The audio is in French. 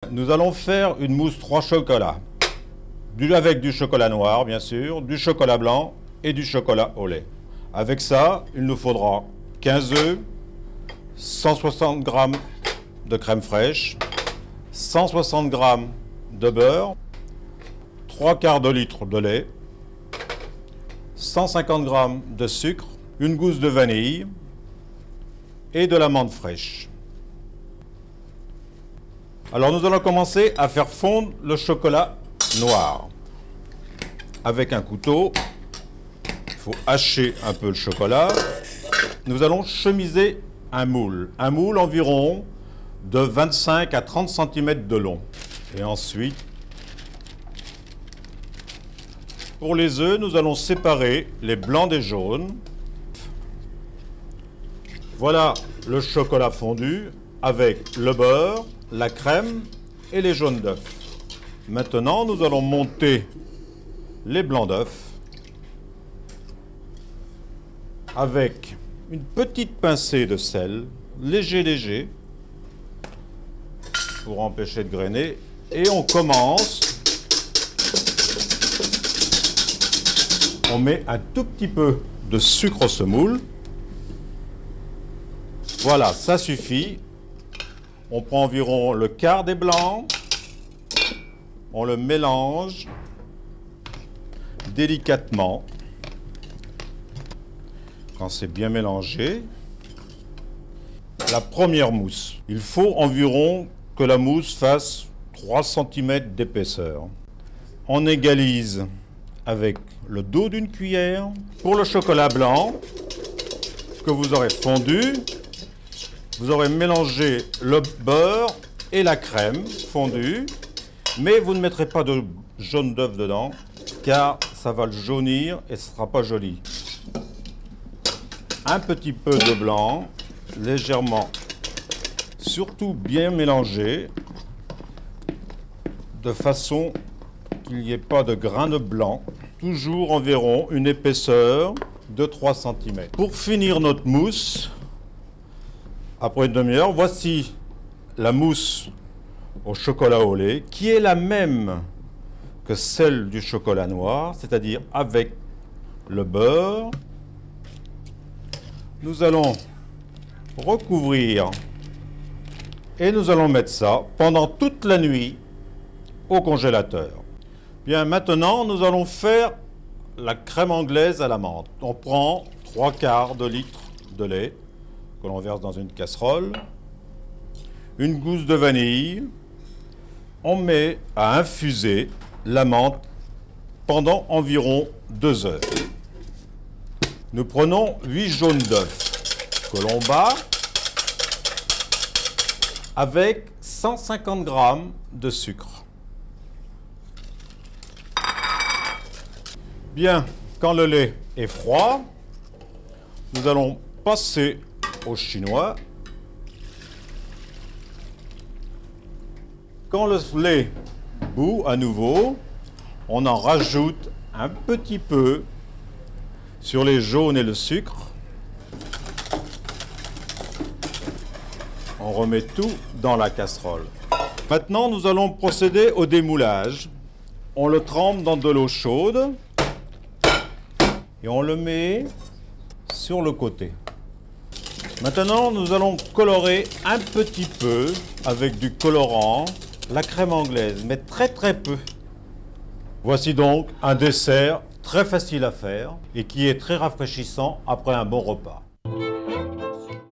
Nous allons faire une mousse 3 chocolats. Avec du chocolat noir, bien sûr, du chocolat blanc et du chocolat au lait. Avec ça, il nous faudra 15 œufs, 160 g de crème fraîche, 160 g de beurre, 3/4 de litre de lait, 150 g de sucre, une gousse de vanille et de l'amande fraîche. Alors nous allons commencer à faire fondre le chocolat noir. Avec un couteau, il faut hacher un peu le chocolat. Nous allons chemiser un moule environ de 25 à 30 cm de long. Et ensuite, pour les œufs, nous allons séparer les blancs des jaunes. Voilà le chocolat fondu avec le beurre, la crème et les jaunes d'œufs. Maintenant, nous allons monter les blancs d'œufs avec une petite pincée de sel, léger, pour empêcher de grainer. Et on commence. On met un tout petit peu de sucre au semoule. Voilà, ça suffit. On prend environ le quart des blancs. On le mélange délicatement. Quand c'est bien mélangé, la première mousse. Il faut environ que la mousse fasse 3 cm d'épaisseur. On égalise avec le dos d'une cuillère. Pour le chocolat blanc que vous aurez fondu, vous aurez mélangé le beurre et la crème fondue, mais vous ne mettrez pas de jaune d'œuf dedans, car ça va le jaunir et ce ne sera pas joli. Un petit peu de blanc, légèrement, surtout bien mélangé, de façon qu'il n'y ait pas de grains de blanc. Toujours environ une épaisseur de 3 cm. Pour finir notre mousse, après une demi-heure, voici la mousse au chocolat au lait, qui est la même que celle du chocolat noir, c'est-à-dire avec le beurre. Nous allons recouvrir et nous allons mettre ça pendant toute la nuit au congélateur. Bien, maintenant, nous allons faire la crème anglaise à la menthe. On prend 3/4 de litre de lait que l'on verse dans une casserole, une gousse de vanille. On met à infuser la menthe pendant environ 2 heures. Nous prenons 8 jaunes d'œufs que l'on bat avec 150 g de sucre. Bien, quand le lait est froid, nous allons passer au chinois. Quand le lait bout à nouveau, on en rajoute un petit peu sur les jaunes et le sucre. On remet tout dans la casserole. Maintenant, nous allons procéder au démoulage. On le trempe dans de l'eau chaude et on le met sur le côté. Maintenant, nous allons colorer un petit peu avec du colorant la crème anglaise, mais très peu. Voici donc un dessert très facile à faire et qui est très rafraîchissant après un bon repas.